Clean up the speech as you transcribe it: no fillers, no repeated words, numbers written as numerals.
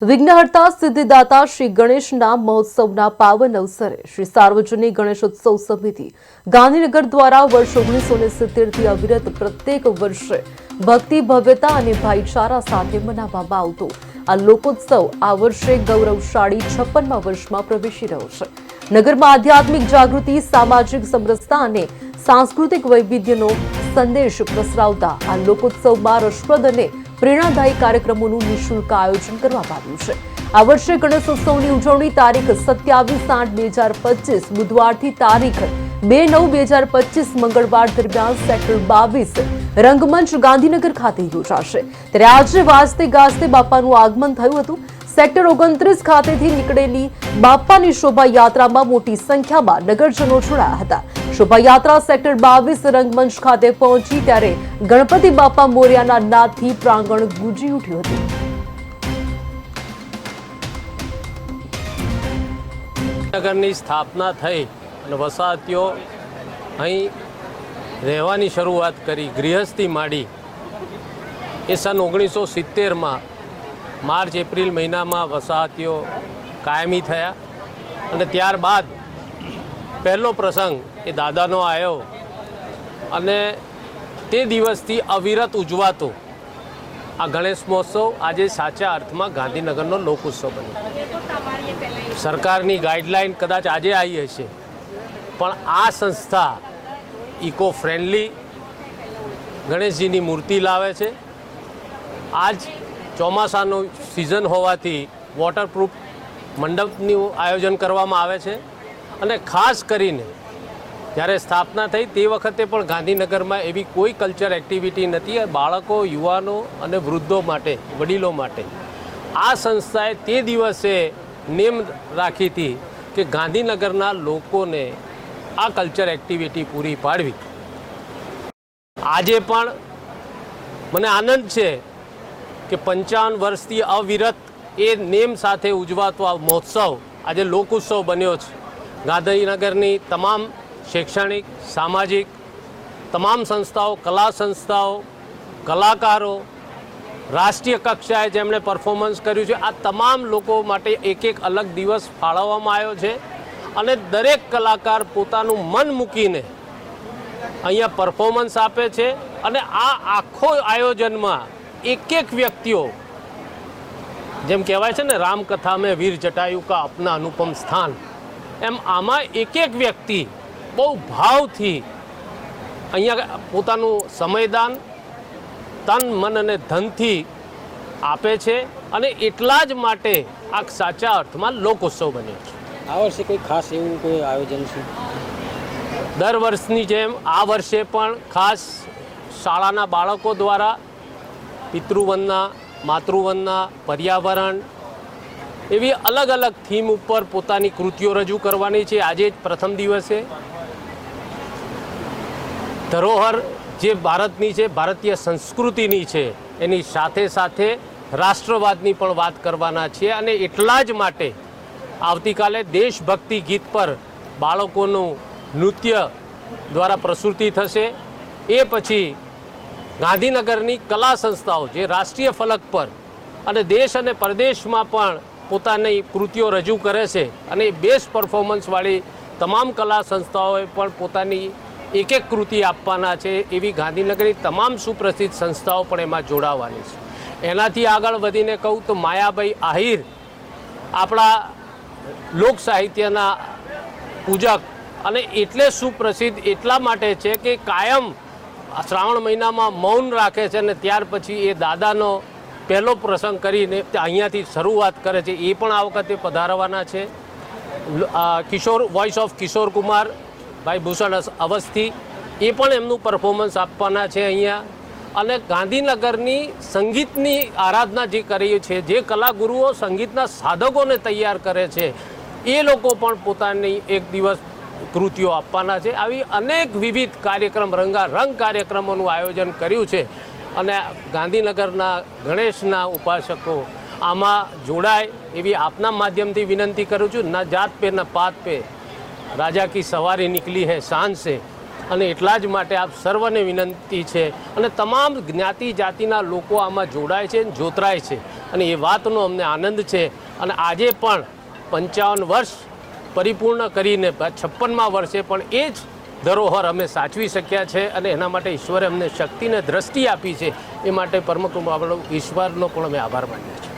વિઘ્નહર્તા સિદ્ધિદાતા શ્રી ગણેશના મહોત્સવના પાવન અવસરે શ્રી સાર્વજનિક ગણેશોત્સવ સમિતિ ગાંધીનગર દ્વારા વર્ષ 1970થી અવિરત પ્રત્યેક વર્ષે ભક્તિ ભવ્યતા અને ભાઈચારા સાથે મનાવવામાં આવતો આ લોકોત્સવ આ વર્ષે ગૌરવશાળી 56મા વર્ષમાં પ્રવેશી રહ્યો છે। નગરમાં આધ્યાત્મિક જાગૃતિ, સામાજિક સમરસતા અને સાંસ્કૃતિક વૈવિધ્યનો સંદેશ પ્રસરાવતા આ લોકોત્સવમાં રસપ્રદ અને પ્રેરણાદાયી કાર્યક્રમોનું નિઃશુલ્ક આયોજન કરવામાં આવ્યું છે। આ વર્ષે ગણેશોત્સવની ઉજવણી તારીખ 27/8/2025 બુધવારથી તારીખ 2/9/2025 મંગળવાર દરમિયાન સેક્ટર 22 રંગમંચ ગાંધીનગર ખાતે યોજાશે। ત્યારે આજે વાજતે ગાજતે બાપાનું આગમન થયું હતું। સેક્ટર 29 ખાતેથી નીકળેલી બાપાની શોભાયાત્રામાં મોટી સંખ્યામાં નગરજનો જોડાયા હતા। શોભાયાત્રા સેક્ટર 22 રંગમંચ ખાતે પહોંચી ત્યારે ગણપતિ બાપા મોર્યાના નાદથી પ્રાંગણ ગુંજી ઉઠ્યું હતું। નગરની સ્થાપના થઈ અને વસાહતીઓ અહીં રહેવાની શરૂઆત કરી, ગૃહસ્થી માંડી એ સન 1970માં માર્ચ એપ્રિલ મહિનામાં વસાહતીઓ કાયમી થયા અને ત્યારબાદ પહેલો પ્રસંગ એ દાદાનો આવ્યો અને તે દિવસથી અવિરત ઉજવાતો આ ગણેશ મહોત્સવ આજે સાચા અર્થમાં ગાંધીનગરનો લોકોત્સવ બન્યો। સરકારની ગાઈડલાઈન કદાચ આજે આવી હશે, પણ આ સંસ્થા ઇકો ફ્રેન્ડલી ગણેશજીની મૂર્તિ લાવે છે। આજ ચોમાસાનું સિઝન હોવાથી વોટરપ્રૂફ મંડપનું આયોજન કરવામાં આવે છે અને ખાસ કરીને જ્યારે સ્થાપના થઈ તે વખતે પણ ગાંધીનગરમાં એવી કોઈ કલ્ચર એક્ટિવિટી નથી। બાળકો, યુવાનો અને વૃદ્ધો માટે, વડીલો માટે આ સંસ્થાએ તે દિવસે નેમ રાખી હતી કે ગાંધીનગરના લોકોને આ કલ્ચર એક્ટિવિટી પૂરી પાડવી। આજે પણ મને આનંદ છે કે 55 વર્ષથી અવિરત એ નેમ સાથે ઉજવાતો આ મહોત્સવ આજે લોકોત્સવ બન્યો છે। ગાંધીનગરની તમામ શૈક્ષણિક, સામાજિક તમામ સંસ્થાઓ, કલા સંસ્થાઓ, કલાકારો, રાષ્ટ્રીય કક્ષાએ જેમણે પરફોર્મન્સ કર્યું છે, આ તમામ લોકો માટે એક એક અલગ દિવસ ફાળવવામાં આવ્યો છે અને દરેક કલાકાર પોતાનું મન મૂકીને અહીંયા પરફોર્મન્સ આપે છે અને આ આખો આયોજનમાં એક એક વ્યક્તિઓ, જેમ કહેવાય છે ને રામકથા મેં વીર જટાયુ કા અપના અનુપમ સ્થાન, એમ આમાં એક એક વ્યક્તિ બહુ ભાવથી અહીંયા પોતાનું સમયદાન તન, મન અને ધનથી આપે છે અને એટલા જ માટે આ સાચા અર્થમાં લોકોત્સવ બન્યો છે। આ વર્ષે કોઈ ખાસ એવું કોઈ આયોજન છે? દર વર્ષની જેમ આ વર્ષે પણ ખાસ શાળાના બાળકો દ્વારા પિતૃવંદના, માતૃવંદના, પર્યાવરણ એવી અલગ અલગ થીમ ઉપર પોતાની કૃતિઓ રજૂ કરવાની છે। આજે જ પ્રથમ દિવસે ધરોહર જે ભારતની છે, ભારતીય સંસ્કૃતિની છે, એની સાથે સાથે રાષ્ટ્રવાદની પણ વાત કરવાના છે અને એટલા જ માટે આવતીકાલે દેશભક્તિ ગીત પર બાળકોનું નૃત્ય દ્વારા પ્રસ્તુતિ થશે। એ પછી ગાંધીનગરની કલા સંસ્થાઓ જે રાષ્ટ્રીય ફલક પર અને દેશ અને પરદેશમાં પણ પોતાની કૃતિઓ રજૂ કરે છે અને બેસ્ટ પરફોર્મન્સવાળી તમામ કલા સંસ્થાઓએ પણ પોતાની એક એક કૃતિ આપવાના છે। એવી ગાંધીનગરની તમામ સુપ્રસિદ્ધ સંસ્થાઓ પણ એમાં જોડાવાની છે। એનાથી આગળ વધીને કહું તો માયાભાઈ આહિર આપણા લોક સાહિત્યના પૂજક અને એટલે સુપ્રસિદ્ધ એટલા માટે છે કે કાયમ શ્રાવણ મહિનામાં મૌન રાખે છે અને ત્યાર પછી એ દાદાનો પહેલો પ્રસંગ કરીને અહીંયાથી શરૂઆત કરે છે। એ પણ આ વખતે પધારવાના છે। કિશોર વોઇસ ઓફ કિશોર કુમાર ભાઈ ભૂષણ અવસ્થી એ પણ એમનું પરફોર્મન્સ આપવાના છે અહીંયા। અને ગાંધીનગરની સંગીતની આરાધના જે કરી છે, જે કલાગુરુઓ સંગીતના સાધકોને તૈયાર કરે છે, એ લોકો પણ પોતાની એક દિવસ કૃતિઓ આપવાના છે। આવી અનેક વિવિધ કાર્યક્રમ, રંગારંગ કાર્યક્રમોનું આયોજન કર્યું છે અને ગાંધીનગરના ગણેશના ઉપાસકો આમાં જોડાય એવી આપના માધ્યમથી વિનંતી કરું છું। ના જાત પે ન પાત પે રાજા કી સવારી નીકળી હૈ શાન સે, અને એટલા જ માટે આપ સર્વને વિનંતી છે અને તમામ જ્ઞાતિ જાતિના લોકો આમાં જોડાય છે, જોતરાય છે। અને એ વાતનો અમને આનંદ છે. અને આજે પણ 55 વર્ષ પરિપૂર્ણ કરીને 56મા વર્ષે પણ એ જ ધરોહર અમે સાચવી શક્યા છે. અને એના માટે ઈશ્વરે અમને શક્તિને દ્રષ્ટિ આપી છે. એ માટે પરમ કૃપાળુ ઈશ્વરનો પણ અમે આભાર માનીએ છીએ.